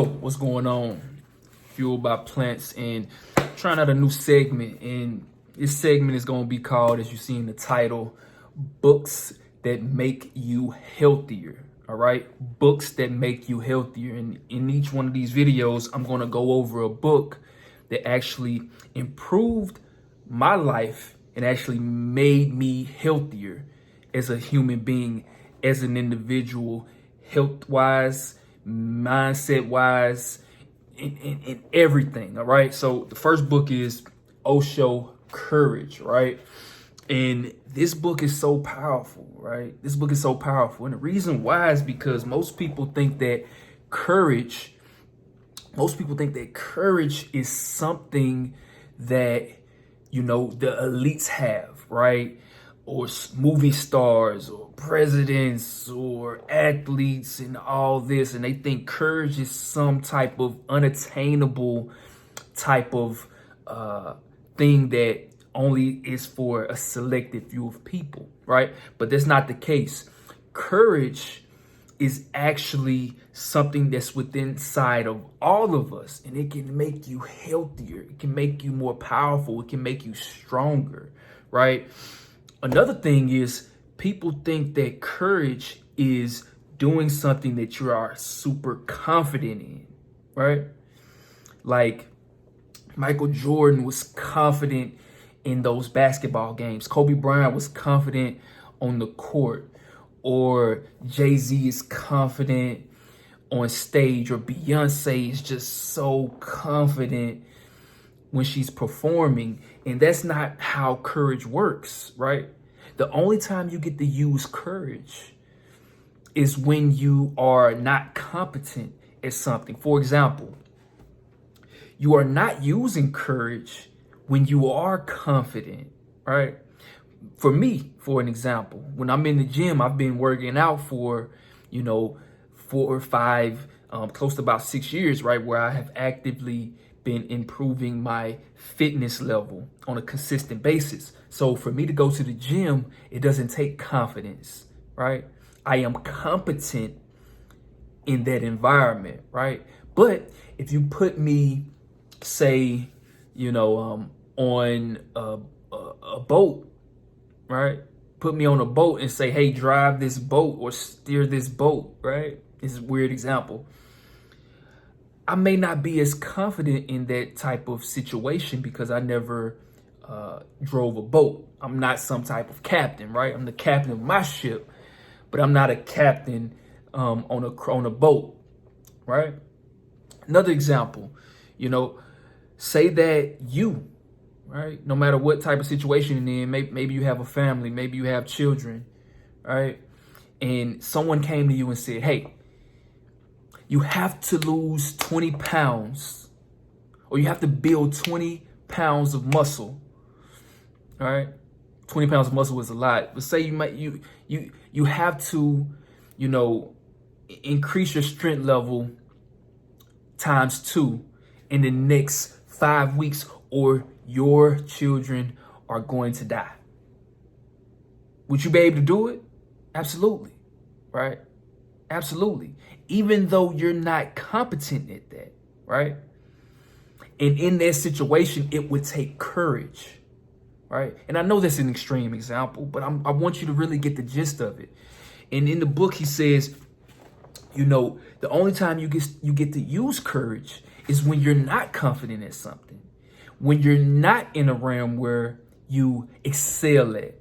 What's going on? Fueled by Plants, and trying out a new segment. And this segment is going to be called, as you see in the title, Books That Make You Healthier. All right, books that make you healthier. And in each one of these videos, I'm going to go over a book that actually improved my life and actually made me healthier as a human being, as an individual, health-wise, mindset-wise, in everything. All right. So the first book is Osho Courage, right? And this book is so powerful, right? This book is so powerful. And the reason why is because most people think that courage is something that, you know, the elites have, right? Or movie stars or presidents or athletes and all this. And they think courage is some type of unattainable type of thing that only is for a selected few of people, right? But that's not the case. Courage is actually something that's within inside of all of us, and it can make you healthier. It can make you more powerful. It can make you stronger, right? Another thing is people think that courage is doing something that you are super confident in, right? Like Michael Jordan was confident in those basketball games. Kobe Bryant was confident on the court, or Jay-Z is confident on stage, or Beyonce is just so confident when she's performing. And that's not how courage works, right? The only time you get to use courage is when you are not competent at something. For example, you are not using courage when you are confident, right? For me, for an example, when I'm in the gym, I've been working out for, 4 or 5, close to about 6 years, right? Where I have actively been improving my fitness level on a consistent basis. So for me to go to the gym, it doesn't take confidence, right? I am competent in that environment, right? But if you put me, say, on a boat, right? Put me on a boat and say, hey, drive this boat or steer this boat, right? This is a weird example. I may not be as confident in that type of situation because I never drove a boat. I'm not some type of captain, right? I'm the captain of my ship, but I'm not a captain on a boat, right? Another example, say that you, right? No matter what type of situation you're in, maybe you have a family, maybe you have children, right? And someone came to you and said, hey, you have to lose 20 pounds, or you have to build 20 pounds of muscle, all right? 20 pounds of muscle is a lot, but say you have to, increase your strength level ×2 in the next 5 weeks, or your children are going to die. Would you be able to do it? Absolutely, right? Absolutely. Even though you're not competent at that, right? And in that situation, it would take courage, right? And I know that's an extreme example, but I want you to really get the gist of it. And in the book, he says, the only time you get to use courage is when you're not confident at something, when you're not in a realm where you excel at,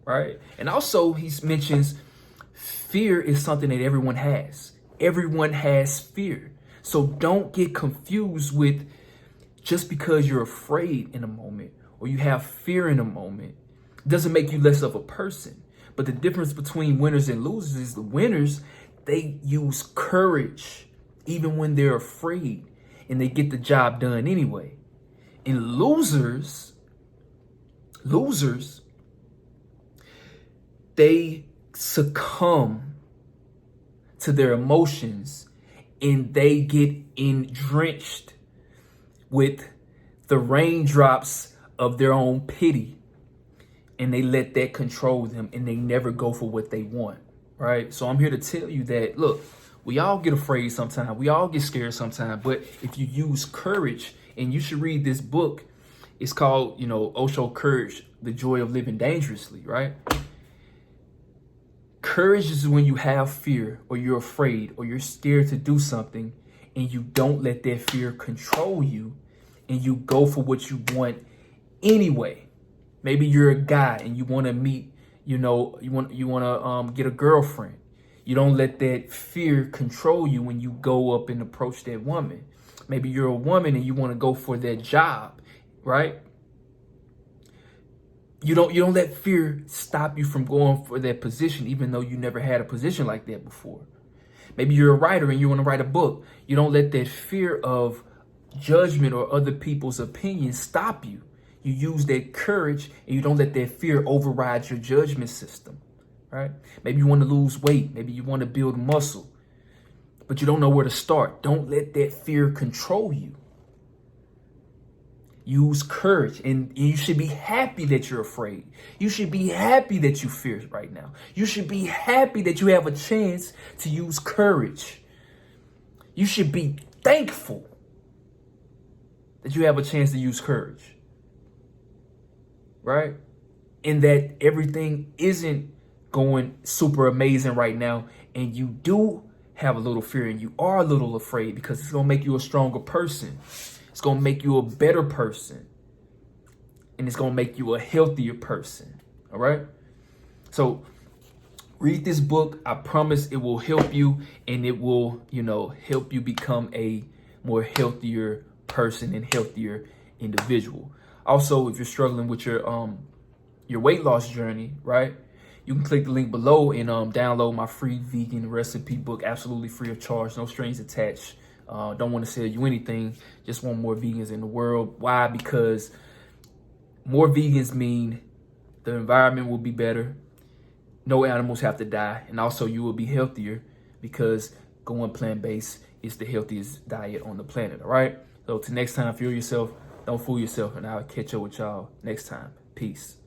right? And also he mentions fear is something that everyone has. Everyone has fear. So don't get confused with, just because you're afraid in a moment or you have fear in a moment doesn't make you less of a person. But the difference between winners and losers is the winners, they use courage even when they're afraid, and they get the job done anyway. And losers, they succumb to their emotions, and they get drenched with the raindrops of their own pity, and they let that control them, and they never go for what they want, right? So I'm here to tell you that, look, We all get afraid sometimes. We all get scared sometimes. But if you use courage, and you should read this book, it's called, Osho Courage, The Joy of Living Dangerously, right? Courage is when you have fear, or you're afraid, or you're scared to do something, and you don't let that fear control you, and you go for what you want anyway. Maybe you're a guy and you want to meet, you want to get a girlfriend. You don't let that fear control you when you go up and approach that woman. Maybe you're a woman and you want to go for that job, right? You don't let fear stop you from going for that position, even though you never had a position like that before. Maybe you're a writer and you want to write a book. You don't let that fear of judgment or other people's opinions stop you. You use that courage and you don't let that fear override your judgment system, right? Maybe you want to lose weight. Maybe you want to build muscle, but you don't know where to start. Don't let that fear control you. Use courage, and you should be happy that you're afraid. You should be happy that you fear right now. You should be happy that you have a chance to use courage. You should be thankful that you have a chance to use courage, right? And that everything isn't going super amazing right now, and you do have a little fear and you are a little afraid, because it's going to make you a stronger person. It's going to make you a better person. And it's going to make you a healthier person. All right? So read this book. I promise it will help you, and it will, help you become a more healthier person and healthier individual. Also, if you're struggling with your weight loss journey, right? You can click the link below and download my free vegan recipe book, absolutely free of charge, no strings attached. Don't want to sell you anything, just want more vegans in the world. Why? Because more vegans mean the environment will be better, no animals have to die, and also you will be healthier, because going plant-based is the healthiest diet on the planet, all right? So till next time, fuel yourself, don't fool yourself, and I'll catch up with y'all next time. Peace.